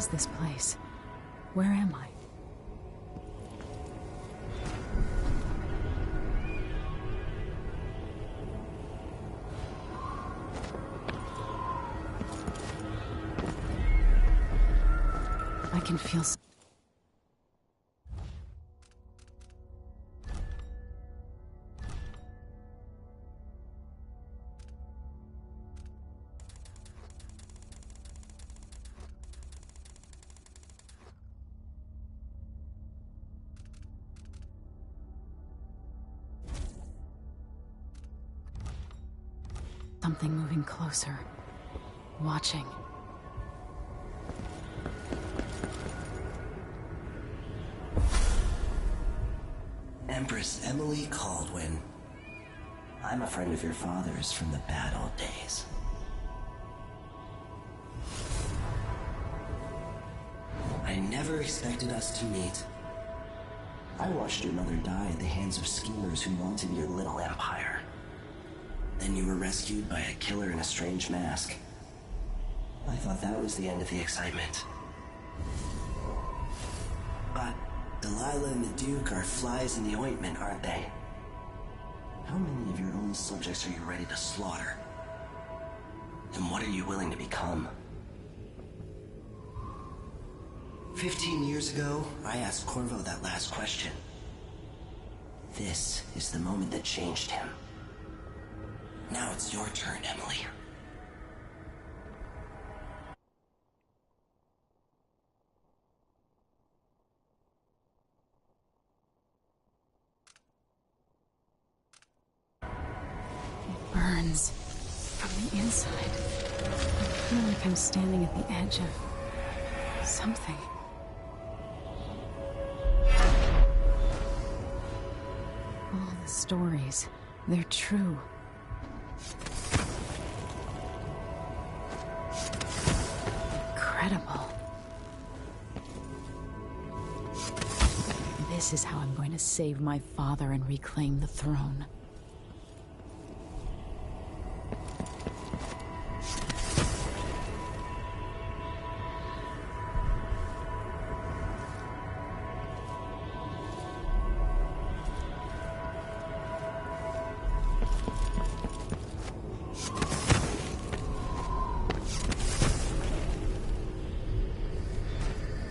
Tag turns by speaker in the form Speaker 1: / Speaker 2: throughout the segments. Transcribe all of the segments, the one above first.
Speaker 1: is this place? Where am I? I can feel something moving closer, watching.
Speaker 2: Empress Emily Caldwin. I'm a friend of your father's from the bad old days. I never expected us to meet. I watched your mother die at the hands of schemers who wanted your little empire. Then you were rescued by a killer in a strange mask. I thought that was the end of the excitement. But Delilah and the Duke are flies in the ointment, aren't they? How many of your own subjects are you ready to slaughter? And what are you willing to become? 15 years ago, I asked Corvo that last question. This is the moment that changed him. Now it's your turn, Emily.
Speaker 1: It burns from the inside. I feel like I'm standing at the edge of something. All the stories, they're true. Incredible. This is how I'm going to save my father and reclaim the throne.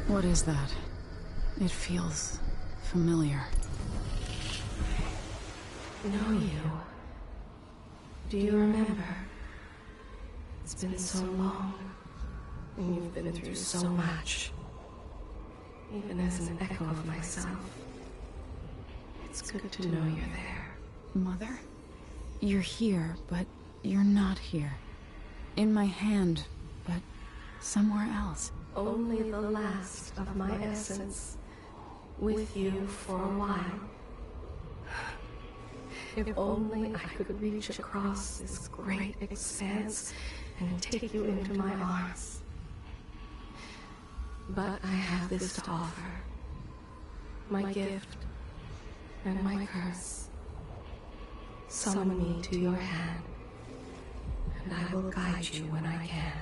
Speaker 1: What is that? It feels familiar.
Speaker 3: Know you? Do you remember? It's been so long, and you've been through so much. Even as an echo of myself, it's good to know you're there.
Speaker 1: Mother? You're here, but you're not here. In my hand, but somewhere else.
Speaker 3: Only the last of my essence, with you for a while. If only I could reach across this great expanse and take you into my arms. But I have this to offer. My gift and my curse. Summon me to your hand, and I will guide you when I can.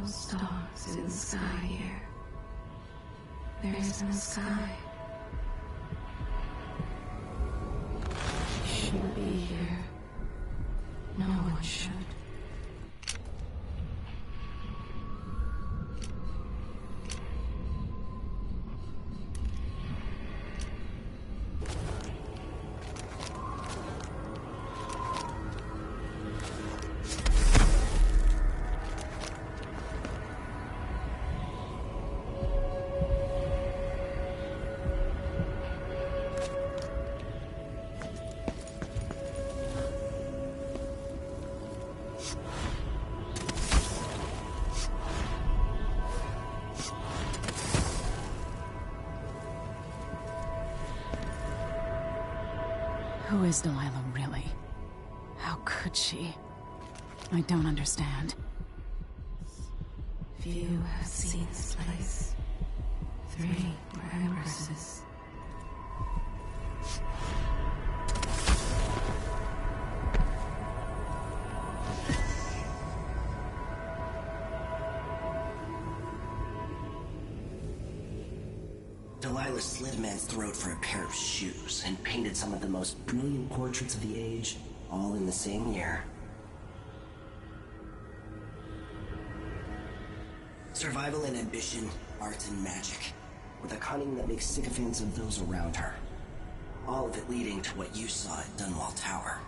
Speaker 3: Stars in the sky here. There isn't a sky. You shouldn't be here. No one should.
Speaker 1: Who is Delilah, really? How could she? I don't understand.
Speaker 3: Few have seen this place. 3 were empresses.
Speaker 2: Delilah slit a man's throat for a pair of shoes and painted some of the most brilliant portraits of the age, all in the same year. Survival and ambition, art and magic, with a cunning that makes sycophants of those around her. All of it leading to what you saw at Dunwall Tower.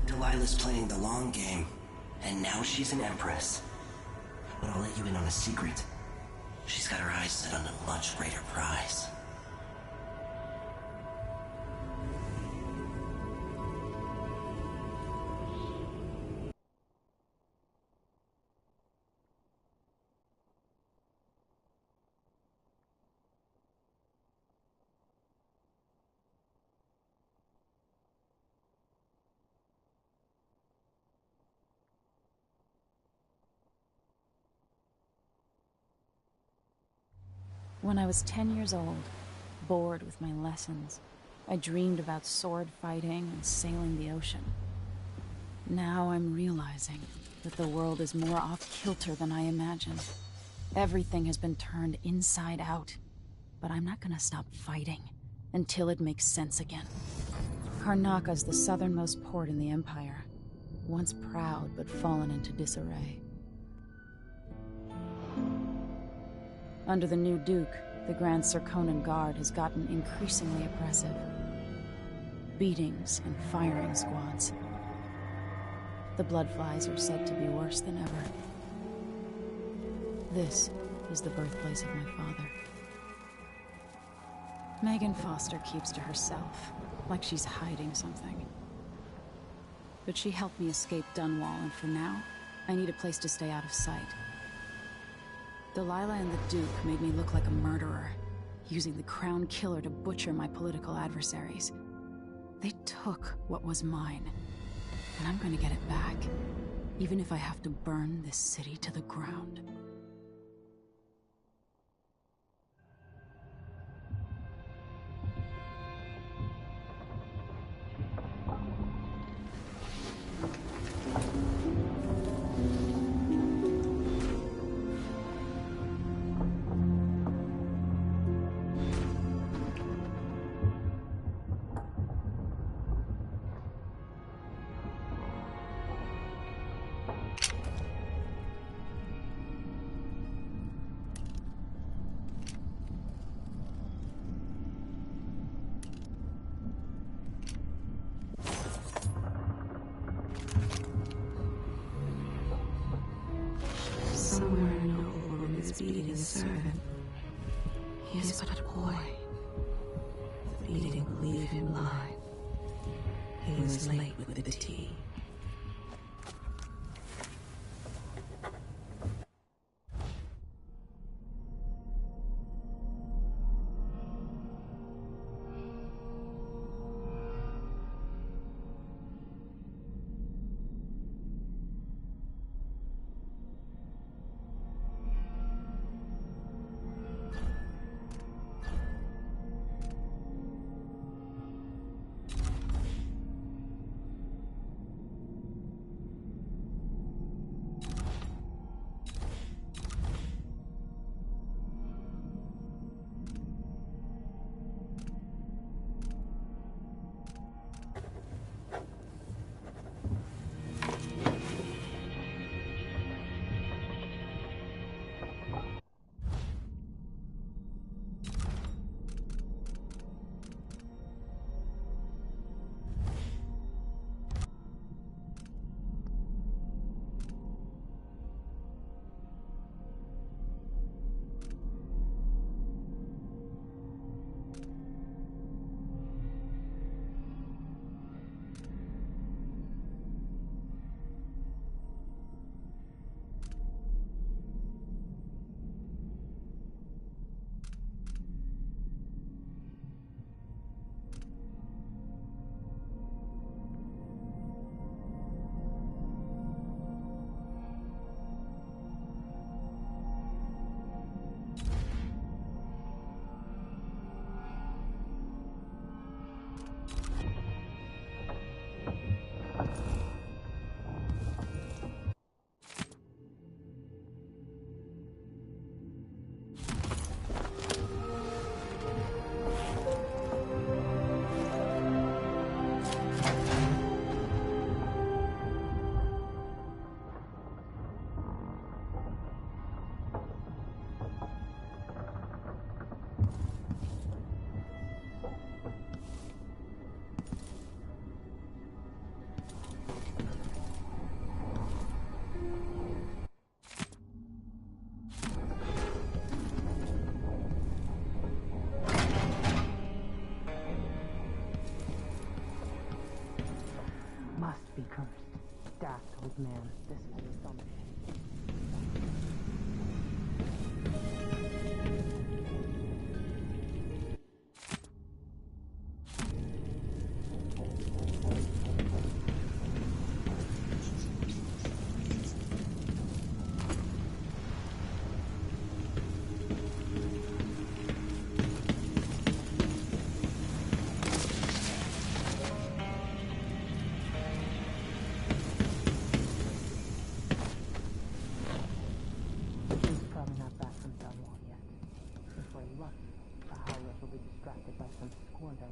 Speaker 2: Delilah's playing the long game, and now she's an empress. But I'll let you in on a secret. She's got her eyes set on a much greater prize.
Speaker 1: When I was 10 years old, bored with my lessons, I dreamed about sword fighting and sailing the ocean. Now I'm realizing that the world is more off-kilter than I imagined. Everything has been turned inside out, but I'm not gonna stop fighting until it makes sense again. Karnaka's the southernmost port in the Empire, once proud but fallen into disarray. Under the new Duke, the Grand Serkonan Guard has gotten increasingly oppressive. Beatings and firing squads. The Bloodflies are said to be worse than ever. This is the birthplace of my father. Megan Foster keeps to herself, like she's hiding something. But she helped me escape Dunwall, and for now, I need a place to stay out of sight. Delilah and the Duke made me look like a murderer, using the Crown Killer to butcher my political adversaries. They took what was mine, and I'm going to get it back, even if I have to burn this city to the ground.
Speaker 3: Somewhere a noble woman is beating a servant. He is but a boy. The beating will leave him blind. He was late with the tea.
Speaker 4: Must be cursed. Daft old man. This is astonishing. Will be distracted by some portal.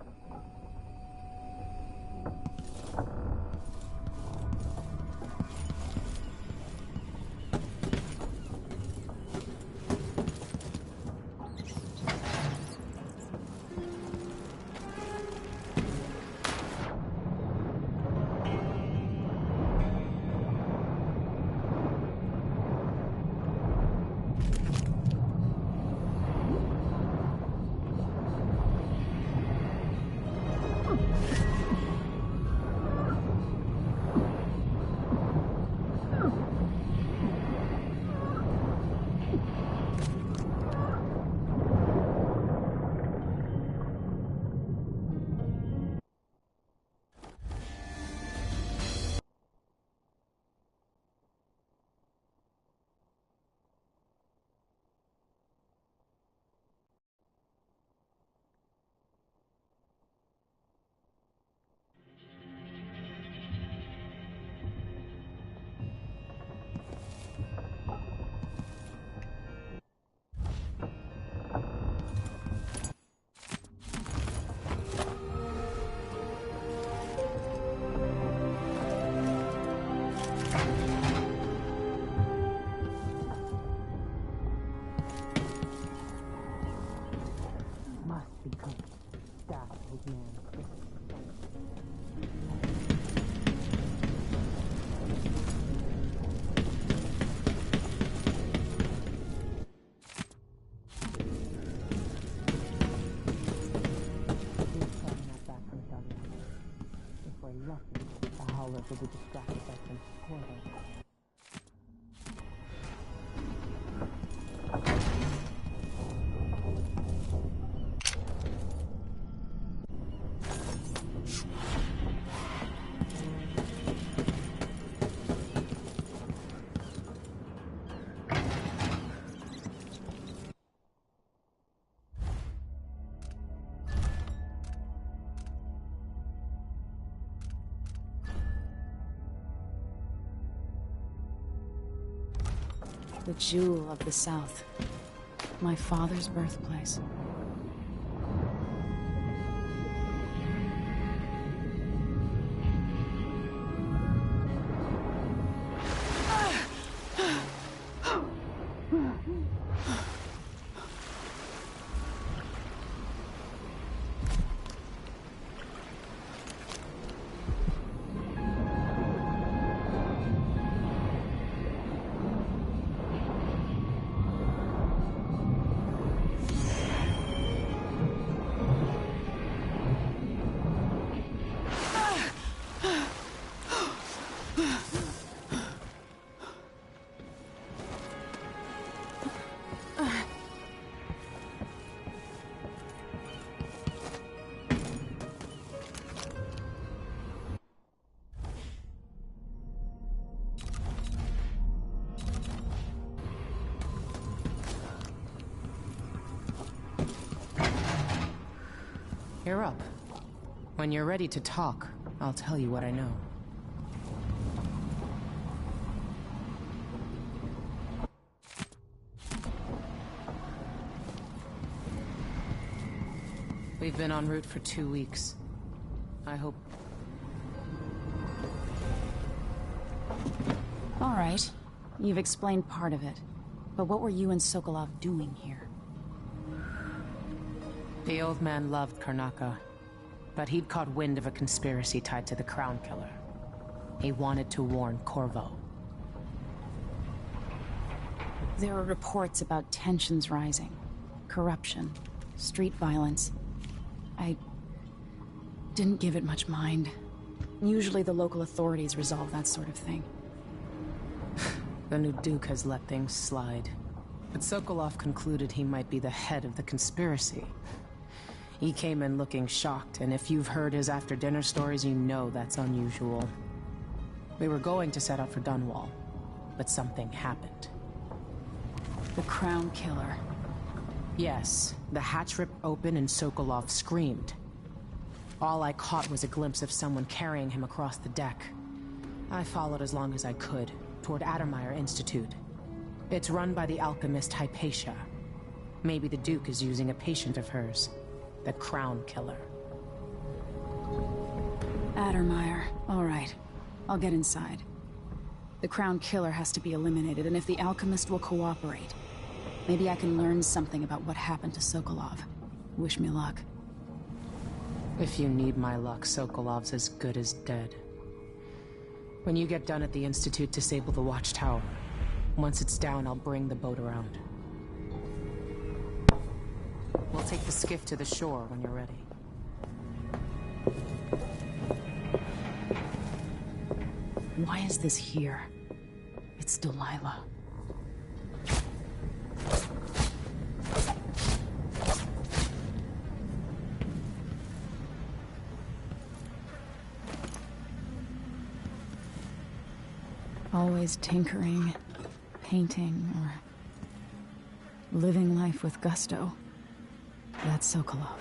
Speaker 1: The jewel of the South. My father's birthplace.
Speaker 5: You're up. When you're ready to talk, I'll tell you what I know. We've been en route for 2 weeks. I hope...
Speaker 1: All right. You've explained part of it. But what were you and Sokolov doing here?
Speaker 5: The old man loved Karnaca, but he'd caught wind of a conspiracy tied to the Crown Killer. He wanted to warn Corvo.
Speaker 1: There were reports about tensions rising, corruption, street violence. I didn't give it much mind. Usually the local authorities resolve that sort of thing.
Speaker 5: The new Duke has let things slide. But Sokolov concluded he might be the head of the conspiracy. He came in looking shocked, and if you've heard his after-dinner stories, you know that's unusual. We were going to set out for Dunwall, but something happened.
Speaker 1: The Crown Killer.
Speaker 5: Yes, the hatch ripped open and Sokolov screamed. All I caught was a glimpse of someone carrying him across the deck. I followed as long as I could, toward Addermeyer Institute. It's run by the alchemist Hypatia. Maybe the Duke is using a patient of hers, the Crown Killer.
Speaker 1: Addermeyer. All right. I'll get inside. The Crown Killer has to be eliminated, and if the alchemist will cooperate, maybe I can learn something about what happened to Sokolov. Wish me luck.
Speaker 5: If you need my luck, Sokolov's as good as dead. When you get done at the Institute, disable the watchtower. Once it's down, I'll bring the boat around. We'll take the skiff to the shore when you're ready.
Speaker 1: Why is this here? It's Delilah. Always tinkering, painting, or living life with gusto. That's Sokolov.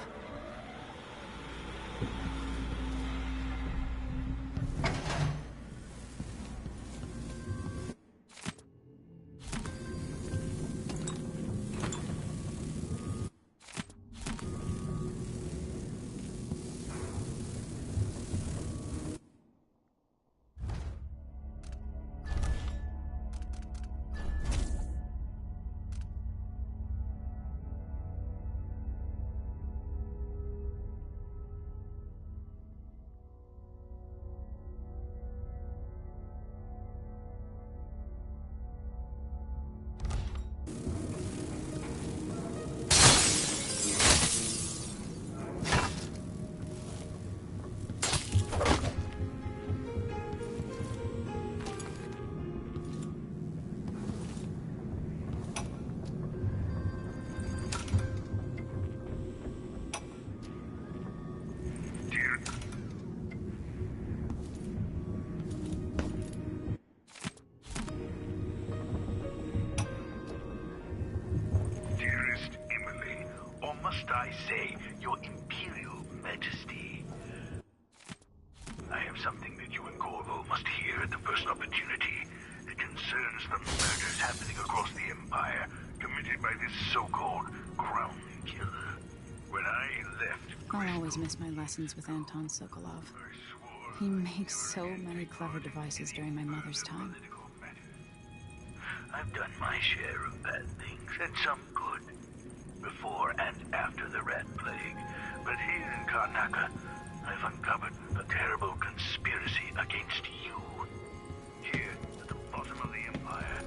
Speaker 6: Must I say, Your Imperial Majesty? I have something that you and Corvo must hear at the first opportunity. It concerns the murders happening across the Empire, committed by this so-called Crown Killer. When I left...
Speaker 1: I always miss my lessons with Anton Sokolov. He makes so many clever devices during my mother's time.
Speaker 6: I've done my share of bad things, and some good. Before and after the Rat Plague. But here in Karnaca, I've uncovered a terrible conspiracy against you. Here, at the bottom of the Empire.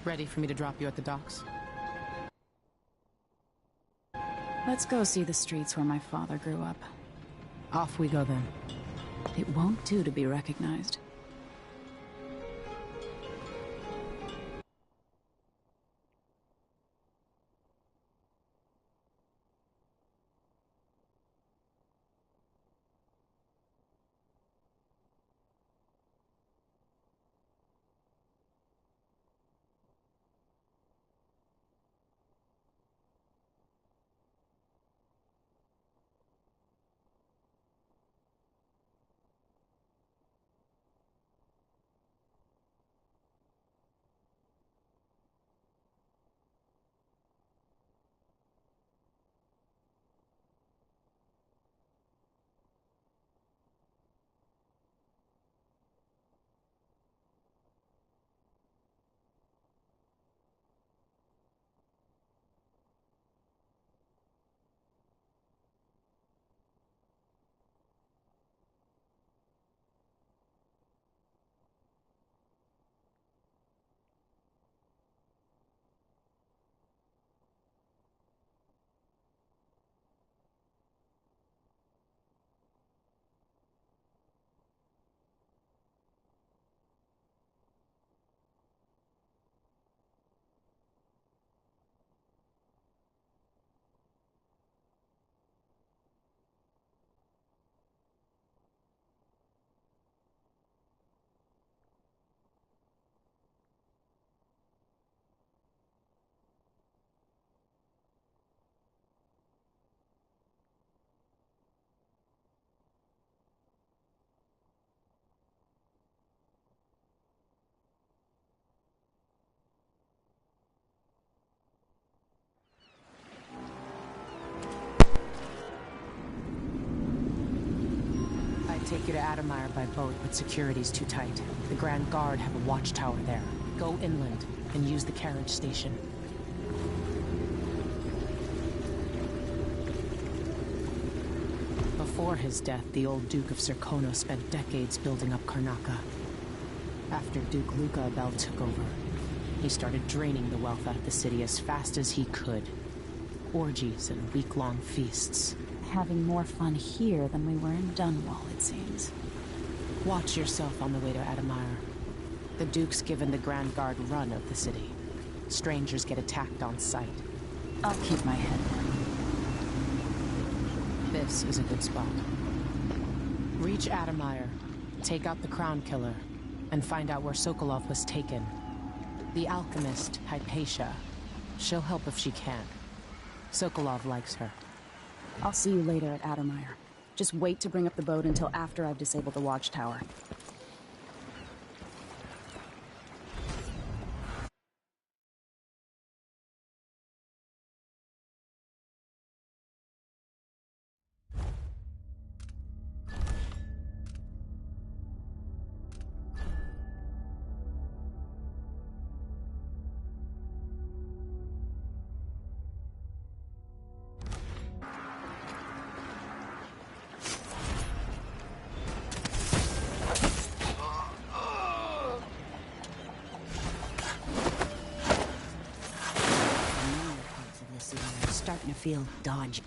Speaker 5: Ready for me to drop you at the docks?
Speaker 1: Let's go see the streets where my father grew up.
Speaker 5: Off we go then.
Speaker 1: It won't do to be recognized.
Speaker 5: Take you to Adamire by boat, but security's too tight. The Grand Guard have a watchtower there. Go inland and use the carriage station. Before his death, the old Duke of Serkono spent decades building up Karnaca. After Duke Luca Abel took over, he started draining the wealth out of the city as fast as he could. Orgies and week-long feasts.
Speaker 1: Having more fun here than we were in Dunwall, it seems.
Speaker 5: Watch yourself on the way to Adamire. The Duke's given the Grand Guard run of the city. Strangers get attacked on sight.
Speaker 1: I'll keep my head down.
Speaker 5: This is a good spot. Reach Adamire, take out the Crown Killer, and find out where Sokolov was taken. The alchemist, Hypatia. She'll help if she can. Sokolov likes her.
Speaker 1: I'll see you later at Adamire. Just wait to bring up the boat until after I've disabled the watchtower.
Speaker 7: Starting to feel dodgy.